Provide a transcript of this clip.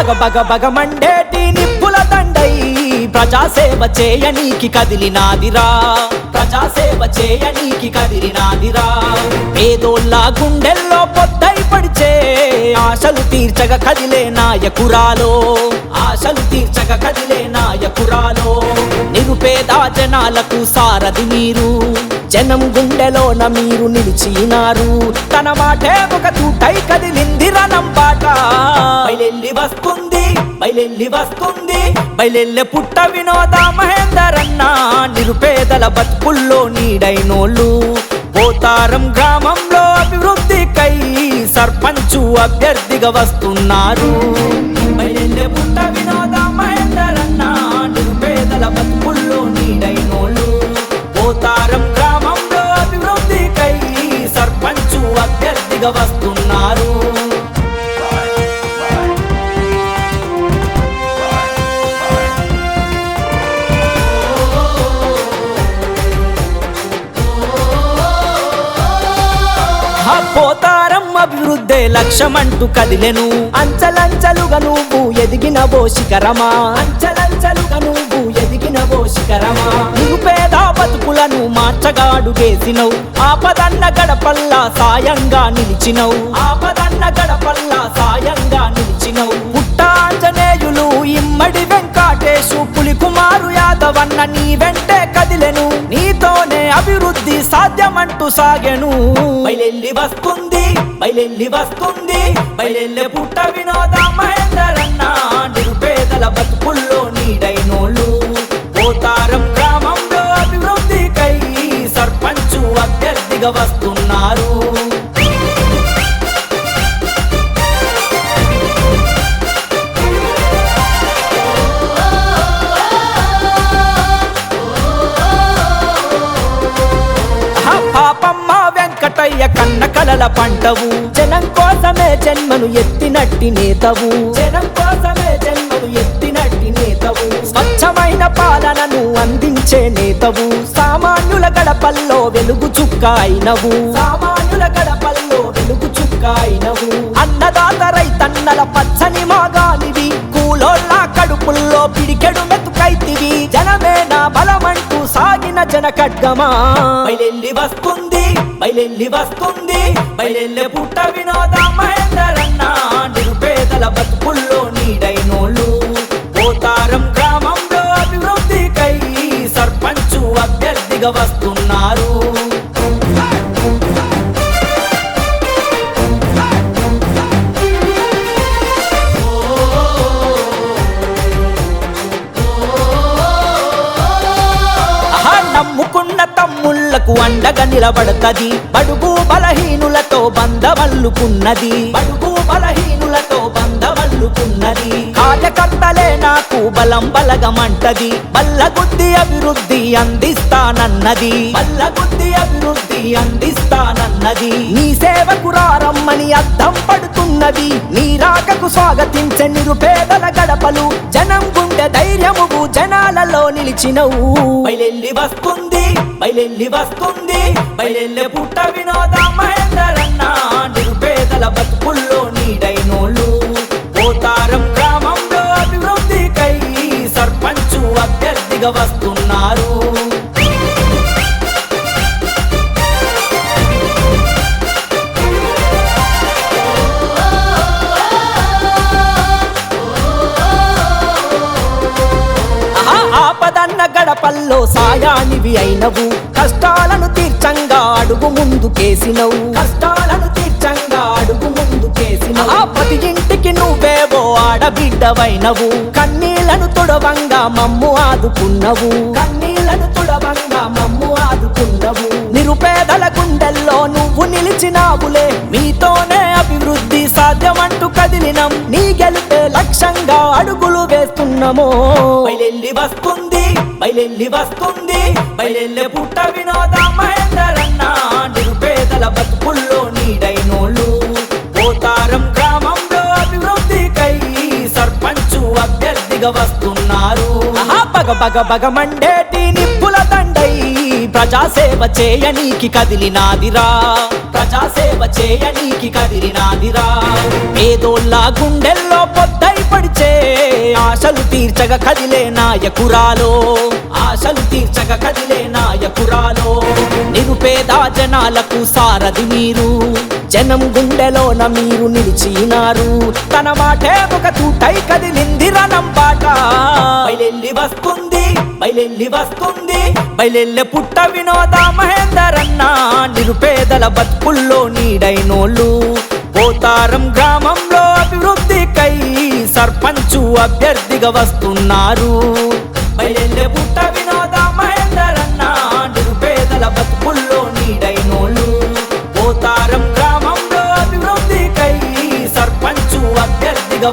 బగ బగ బగ మండేటి నిప్పుల దండై ప్రజాసేవ చేయనీకి కదిలినాదిరా, ప్రజాసేవ చేయనీకి కదిలినాదిరా. పేదోళ్ళ గుండెల్లో పొద్దై పడిచే ఆశలు తీర్చగ కదిలే నాయకురాలో, ఆశలు తీర్చగ కదిలే నాయకురాలో. నిరుపేద జనాలకు సారథి మీరు, జనం గుండెలోన మీరు నిలిచినారు. తన మాటే ఒక తూటై కదిలింది రణంబాట. బయలెల్లి వస్తుంది, బయలెల్లి వస్తుంది, బయలెల్లె పుట్ట వినోద మహేందరన్న. నిరుపేదల బతుకుల్లో నీడైనోళ్ళు పోతారం గ్రామంలో అభివృద్ధికై సర్పంచు అభ్యర్థిగా వస్తున్నారు. బయలెల్లె పుట్ట వినోద మహేందరన్న. నిరుపేదల బతుకుల్లో నీడైనోళ్ళు పోతారం గ్రామంలో అభివృద్ధికై సర్పంచు అభ్యర్థిగా వస్తున్నారు. పోతారం అభివృద్ధే లక్ష్యమంటూ కదిలెను. అంచలంచలుగా నువ్వు ఎదిగినవో శిఖరమా, అంచలంచలుగా నువ్వు ఎదిగినవో శిఖరమా. నిరుపేద బతుకులను మార్చగాడుగేసినవు. ఆపదన్న గడపల్లా సాయంగా నిలిచినవు, ఆపదన్న గడపల్లా సాయంగా నిలిచినవు. పుట్ట ఆంజనేయులు, ఇమ్మడి వెంకటేశు, పులికుమారు యాదవన్న నీ వెంటే కదిలెను. నీతోనే అభివృద్ధి సాధ్యమంటూ సాగెను. బయలెల్లి వస్తుంది, బయలెల్లి వస్తుంది, బయలెల్లె పుట్ట వినోద మహేందరన్న. నిరుపేదల బతుకుల్లో నీడైనోళ్ళు పోతారం గ్రామంలో అభివృద్ధికై సర్పంచు అభ్యర్థిగా వస్తున్నారు. పాపమ్మ వెంకటయ్య కన్న కలల పంటవు, జనం కోసమే జన్మను ఎత్తినట్టి నేతవు, జనం కోసమే జన్మను ఎత్తినట్టి నేతవు. స్వచ్ఛమైన పాలనను అందించే నేతవు, సామాన్యుల గడపల్లో వెలుగు చుక్క అయినవు, సామాన్యుల గడపల్లో వెలుగు చుక్క అయినవు. అన్నదాత రైతన్నల పచ్చని మాగానివి, కూలోళ్ళ కడుపుల్లో పిడికెడు మెతుకైతివి. జనమే నా బలమంటూ సాగిన జన ఖడ్గమా. బయలెల్లి వస్తుంది, బయలెల్లి వస్తుంది, బయలెల్లె పుట్ట వినోద మహేందరన్న. నిరుపేదల బతుకుల్లో నీడైనోళ్ళు పోతారం గ్రామంలో అభివృద్ధికై సర్పంచు అభ్యర్థిగా వస్తున్నారు. నమ్ముకున్న తమ్ముళ్లకు అండగా నిలబడతది. బడుగు బలహీనులతో బంధవల్లుకున్నది, బడుగు బలహీనులతో బంధవల్లుకున్నది. కార్యకర్తలే నాకు బలం బలగమంటది. బల్లగుద్ది అభివృద్ధి అందిస్తానన్నది, బల్లగుద్ది అభివృద్ధి అందిస్తానన్నది. నీ సేవకు రారమ్మని అద్దం పడుతున్నది. నీ రాకకు స్వాగతించే నిరుపేదల గడపలు, జనం గుండె ధైర్యము జనాలలో నిలిచినవు. బయలెల్లి వస్తుంది, బయలెల్లి వస్తుంది, బయలెల్లె పుట్ట వినోద మహేందరన్న. నిరుపేదల బతుకుల్లో నీడైనోళ్ళు పోతారం గ్రామంలో అభివృద్ధికై సర్పంచు అభ్యర్థిగా వస్తున్నారు. ఆపదన్న గడపల్లో సాయానివి అయినవు. కష్టాలను తీర్చంగా అడుగు ముందుకేసినవు, కష్టాలను తీర్చంగా అడుగు ముందుకేసినవు. ప్రతి ఇంటికి నువ్వేవో ఆడబిడ్డవైనవు. కన్నీళ్లను తుడవంగా మమ్ము ఆదుకున్నవు, కన్నీళ్లను తుడవంగా మమ్ము ఆదుకున్నవు. నిరుపేదల గుండెల్లో నువ్వు నిలిచినావులే. మీతోనే అభివృద్ధి సాధ్యమంటూ కదిలినం. నీ గెలుపే లక్ష్యంగా అడుగులు వేస్తున్నామో. బయలెల్లి వస్తుంది, బయలెల్లి వస్తుంది, బయలెల్లె పుట్ట వినోద మహేందరన్న. నిరుపేదల బతుకుల్లో నీడైనోళ్ళు పోతారం గ్రామంలో అభివృద్ధికై సర్పంచు అభ్యర్థిగా వస్తున్నారు. బగ బగ బగ మండేటి నిప్పుల దండై ప్రజాసేవ చేయనీకి కదిలినాదిరా, ప్రజాసేవ చేయనీకి కదిలినాదిరా. పేదోళ్ళ గుండెల్లో పొద్దై పడిచే ఆశలు తీర్చగ కదిలే నాయకురాలో, ఆశలు తీర్చగ కదిలే నాయకురాలో. నిరుపేద జనాలకు సారథి మీరు, జనం గుండెలోన మీరు నిలిచినారు. తన మాటే ఒక తూటై కదిలింది రణంబాట. బయలెల్లి వస్తుంది, బయలెల్లి వస్తుంది, బయలెల్లె పుట్ట వినోద మహేందర్ అన్న. నిరుపేదల బతుకుల్లో నీడైనోళ్ళు పోతారం గ్రామంలో అభివృద్ధికై సర్పంచు అభ్యర్థిగా వస్తున్నారు. బయలెల్లె పుట్ట వినోద మహేందర్ అన్న. నిరుపేదల బతుకుల్లో నీడైనోళ్ళు పోతారం గ్రామంలో అభివృద్ధికై సర్పంచు అభ్యర్థిగా